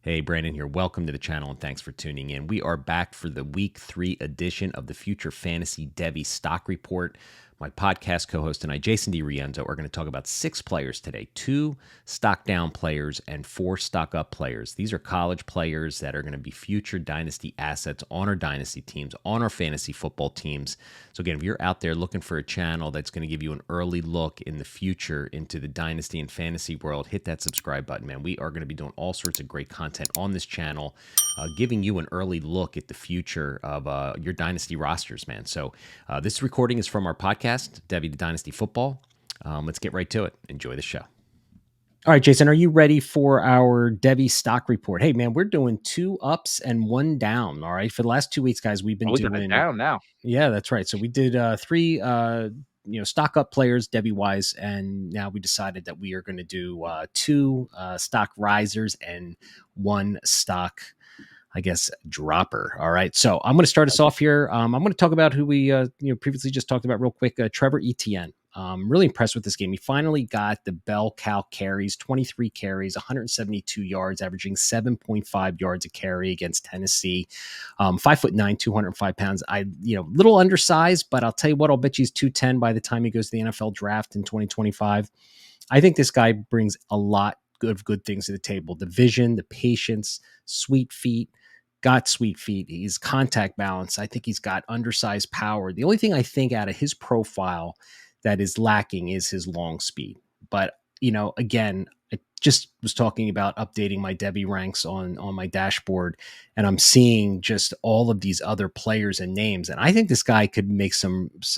Hey, Brandon here. Welcome to the channel and thanks for tuning in. We are back for the week 3 edition of the Future Fantasy Devy Stock Report. My podcast co-host and I, Jason DiRienzo, are going to talk about 6 players today, 2 stock down players and 4 stock up players. These are college players that are going to be future Dynasty assets on our Dynasty teams, on our fantasy football teams. So again, if you're out there looking for a channel that's going to give you an early look in the future into the Dynasty and fantasy world, hit that subscribe button, man. We are going to be doing all sorts of great content on this channel, giving you an early look at the future of your Dynasty rosters, man. So this recording is from our podcast, Devy to Dynasty Football. Let's get right to it. Enjoy the show. All right, Jason, are you ready for our Devy stock report? Hey, man, we're doing 2 ups and 1 down. All right. For the last 2 weeks, guys, we've been doing down now. Yeah, that's right. So we did 3 stock up players, Devy wise, and now we decided that we are going to do 2 stock risers and 1 stock, I guess, dropper. All right. So I'm going to start us off here. I'm going to talk about who we previously just talked about real quick. Trevor Etienne. Really impressed with this game. He finally got the bell cow carries, 23 carries, 172 yards, averaging 7.5 yards a carry against Tennessee. 5'9", 205 pounds. Little undersized, but I'll tell you what, I'll bet you he's 210 by the time he goes to the NFL draft in 2025. I think this guy brings a lot of good things to the table. The vision, the patience, sweet feet. Got sweet feet. He's contact balance. I think he's got undersized power. The only thing I think out of his profile that is lacking is his long speed. But, again, I just was talking about updating my Devy ranks on my dashboard, and I'm seeing just all of these other players and names. And I think this guy could make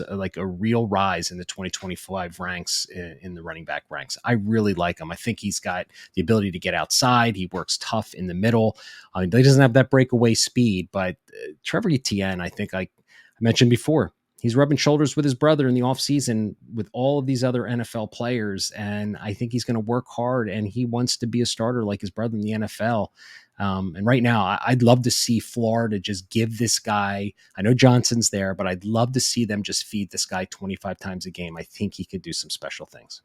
like a real rise in the 2025 ranks in the running back ranks. I really like him. I think he's got the ability to get outside. He works tough in the middle. He doesn't have that breakaway speed, but Trevor Etienne, I think, like I mentioned before, he's rubbing shoulders with his brother in the offseason with all of these other NFL players. And I think he's going to work hard, and he wants to be a starter like his brother in the NFL. And right now, I'd love to see Florida just give this guy, I know Johnson's there, but I'd love to see them just feed this guy 25 times a game. I think he could do some special things.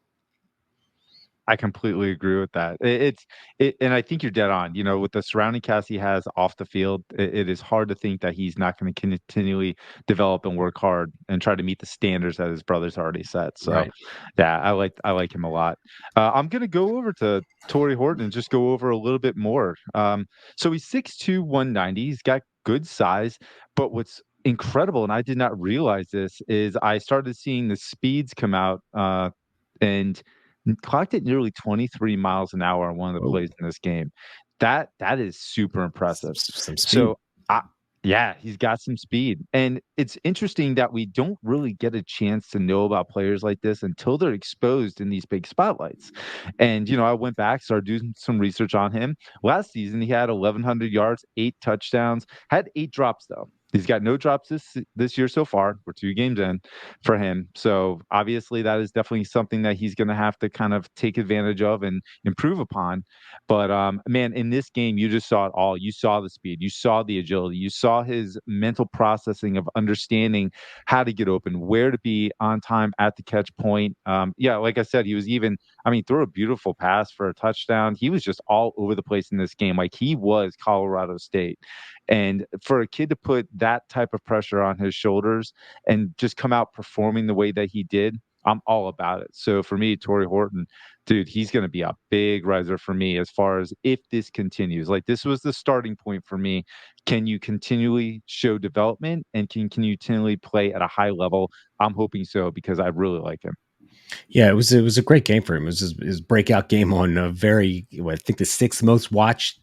I completely agree with that. And I think you're dead on. With the surrounding cast he has off the field, it is hard to think that he's not going to continually develop and work hard and try to meet the standards that his brother's already set. So, Right. yeah, I like him a lot. I'm going to go over to Torrey Horton and just go over a little bit more. So he's 6'2", 190. He's got good size, but what's incredible, and I did not realize this, is I started seeing the speeds come out, and clocked at nearly 23 miles an hour on one of the Whoa. plays in this game. That is super impressive. Some speed. So, yeah, he's got some speed. And it's interesting that we don't really get a chance to know about players like this until they're exposed in these big spotlights. And, I went back, started doing some research on him. Last season, he had 1,100 yards, 8 touchdowns, had 8 drops, though. He's got no drops this year so far. We're 2 games in for him. So obviously that is definitely something that he's going to have to kind of take advantage of and improve upon. But man, in this game, you just saw it all. You saw the speed, you saw the agility, you saw his mental processing of understanding how to get open, where to be on time at the catch point. Yeah, like I said, he was even, threw a beautiful pass for a touchdown. He was just all over the place in this game. Like he was Colorado State. And for a kid to put that type of pressure on his shoulders and just come out performing the way that he did, I'm all about it. So for me, Torrey Horton, dude, he's going to be a big riser for me as far as if this continues. Like this was the starting point for me. Can you continually show development and can you continually play at a high level? I'm hoping so because I really like him. Yeah, it was a great game for him. It was his breakout game on I think the 6th most watched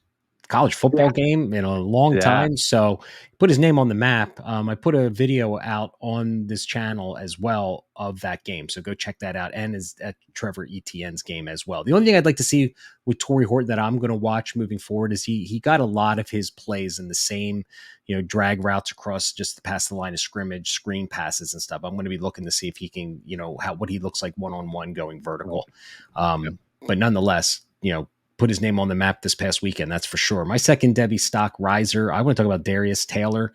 college football game in a long Yeah. time. So he put his name on the map. I put a video out on this channel as well of that game. So go check that out. And is at Trevor Etienne's game as well. The only thing I'd like to see with Torrey Horton that I'm going to watch moving forward is he got a lot of his plays in the same, drag routes across just past the line of scrimmage, screen passes and stuff. I'm going to be looking to see if he can, what he looks like one-on-one going vertical. But nonetheless, put his name on the map this past weekend. That's for sure. My second Devy stock riser, I want to talk about Darius Taylor,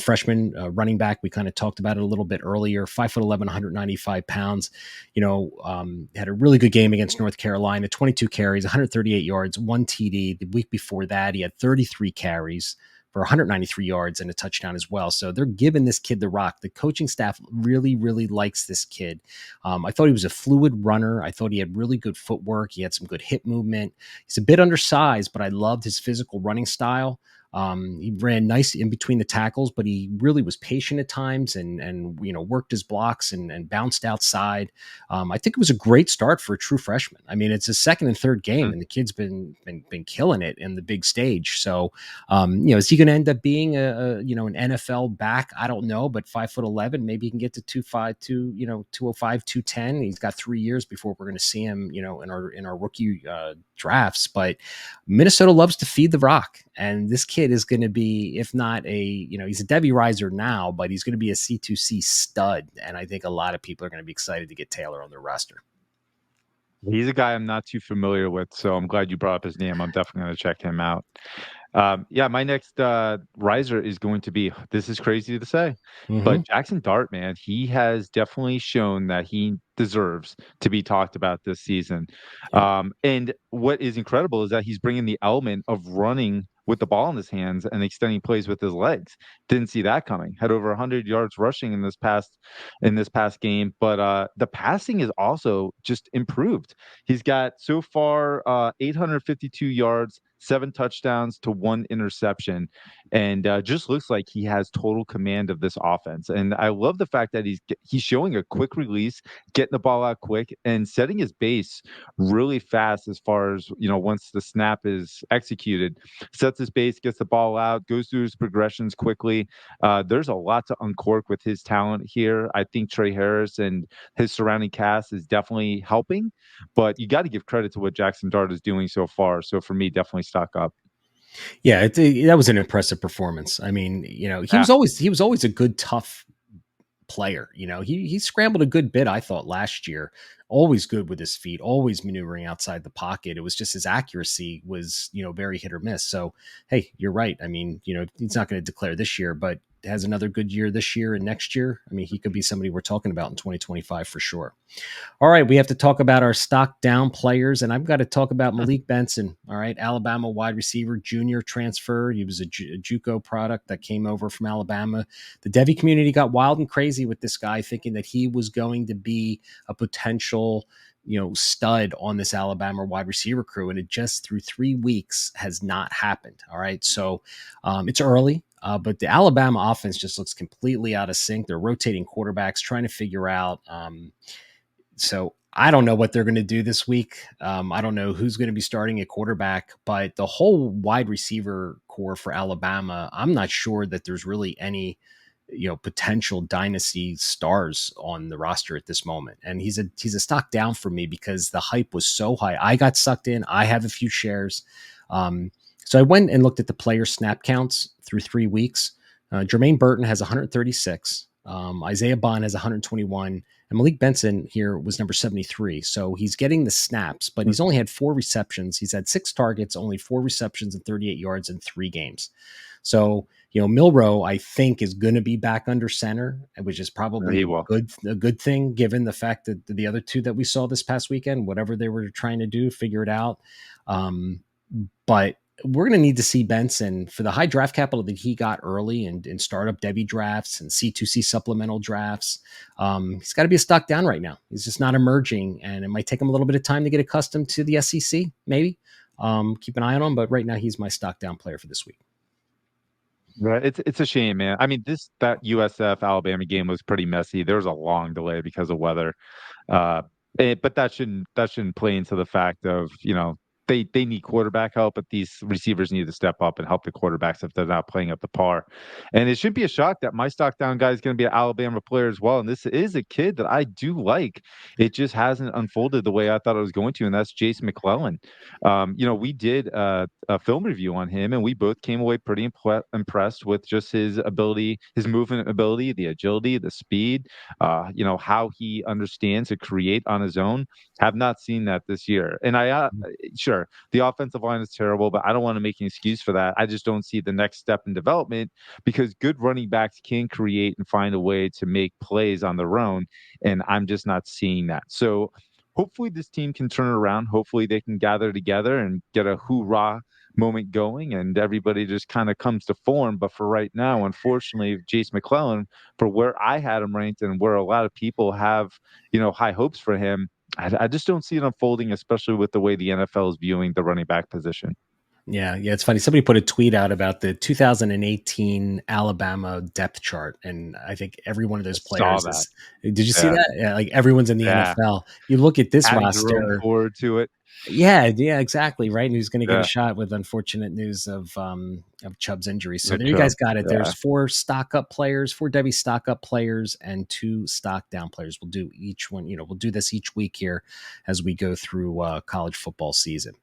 freshman running back. We kind of talked about it a little bit earlier. 5'11", 195 pounds. Had a really good game against North Carolina. 22 carries, 138 yards, 1 TD. The week before that, he had 33 carries for 193 yards and a touchdown as well. So they're giving this kid the rock. The coaching staff really, really likes this kid. I thought he was a fluid runner. I thought he had really good footwork. He had some good hip movement. He's a bit undersized, but I loved his physical running style. He ran nice in between the tackles, but he really was patient at times and worked his blocks and bounced outside. I think it was a great start for a true freshman. I mean, it's his second and third game, and the kid's been killing it in the big stage. So, is he going to end up being an NFL back? I don't know, but 5'11", maybe he can get to 205, 210. He's got 3 years before we're going to see him, in our rookie drafts. But Minnesota loves to feed the rock, and this kid is going to be, if not he's a Devy riser now, but he's going to be a C2C stud. And I think a lot of people are going to be excited to get Taylor on their roster. He's a guy I'm not too familiar with, so I'm glad you brought up his name. I'm definitely going to check him out. Yeah, my next riser is going to be, this is crazy to say, Mm-hmm. but Jackson Dart, man, he has definitely shown that he deserves to be talked about this season. Yep. And what is incredible is that he's bringing the element of running with the ball in his hands and extending plays with his legs. Didn't see that coming. Had over 100 yards rushing in this past game, but the passing is also just improved. He's got so far 852 yards, 7 touchdowns to 1 interception, and just looks like he has total command of this offense. And I love the fact that he's showing a quick release, getting the ball out quick, and setting his base really fast as far as, once the snap is executed, sets his base, gets the ball out, goes through his progressions quickly. There's a lot to uncork with his talent here. I think Trey Harris and his surrounding cast is definitely helping, but you got to give credit to what Jackson Dart is doing so far. So for me, definitely stock up. Yeah, that was an impressive performance. I mean, he Yeah. was always a good, tough player. He scrambled a good bit, I thought, last year. Always good with his feet, always maneuvering outside the pocket. It was just his accuracy was, very hit or miss. So, hey, you're right. I mean, he's not going to declare this year, but has another good year this year and next year. I mean, he could be somebody we're talking about in 2025 for sure. All right, we have to talk about our stock down players, and I've got to talk about Malik Benson. All right, Alabama wide receiver, junior transfer. He was a JUCO product that came over from Alabama. The Devy community got wild and crazy with this guy, thinking that he was going to be a potential, stud on this Alabama wide receiver crew, and it just through 3 weeks has not happened. All right, so it's early. But the Alabama offense just looks completely out of sync. They're rotating quarterbacks, trying to figure out. So I don't know what they're going to do this week. I don't know who's going to be starting at quarterback, but the whole wide receiver core for Alabama, I'm not sure that there's really any, potential dynasty stars on the roster at this moment. And he's a stock down for me because the hype was so high. I got sucked in. I have a few shares. So I went and looked at the player snap counts through 3 weeks. Jermaine Burton has 136. Isaiah Bond has 121. And Malik Benson here was number 73. So he's getting the snaps, but he's only had 4 receptions. He's had 6 targets, only 4 receptions and 38 yards in 3 games. So, Milrow, I think, is going to be back under center, which is probably He will. a good thing, given the fact that the other 2 that we saw this past weekend, whatever they were trying to do, figure it out. But we're going to need to see Benson for the high draft capital that he got early and startup Devy drafts and C2C supplemental drafts. He's got to be a stock down right now. He's just not emerging, and it might take him a little bit of time to get accustomed to the SEC, maybe. Keep an eye on him, but right now he's my stock down player for this week. Right. It's a shame, man. I mean, that USF Alabama game was pretty messy. There was a long delay because of weather. Uh, but that shouldn't play into the fact of, they need quarterback help, but these receivers need to step up and help the quarterbacks if they're not playing up to par. And it should be a shock that my stock down guy is going to be an Alabama player as well. And this is a kid that I do like. It just hasn't unfolded the way I thought it was going to, and that's Jace McClellan. We did a film review on him, and we both came away pretty impressed with just his ability, his movement ability, the agility, the speed, how he understands to create on his own. Have not seen that this year. And sure, sure, the offensive line is terrible, but I don't want to make an excuse for that. I just don't see the next step in development because good running backs can create and find a way to make plays on their own. And I'm just not seeing that. So hopefully this team can turn it around. Hopefully they can gather together and get a hoorah moment going and everybody just kind of comes to form. But for right now, unfortunately, Jace McClellan, for where I had him ranked and where a lot of people have, high hopes for him, I just don't see it unfolding, especially with the way the NFL is viewing the running back position. Yeah, yeah, it's funny. Somebody put a tweet out about the 2018 Alabama depth chart, and I think every one of I those saw players that. is. Did you see Yeah. that? Yeah, like everyone's in the Yeah. NFL. You look at this Adding Jerome roster. Ford to it. Yeah, yeah, exactly. Right, and who's going to get a Yeah. shot with unfortunate news of Chubb's injury. So Nick there you guys Chubb. got it. Yeah. There's four stock up players, four Devy stock up players, and two stock down players. We'll do each one. We'll do this each week here as we go through college football season.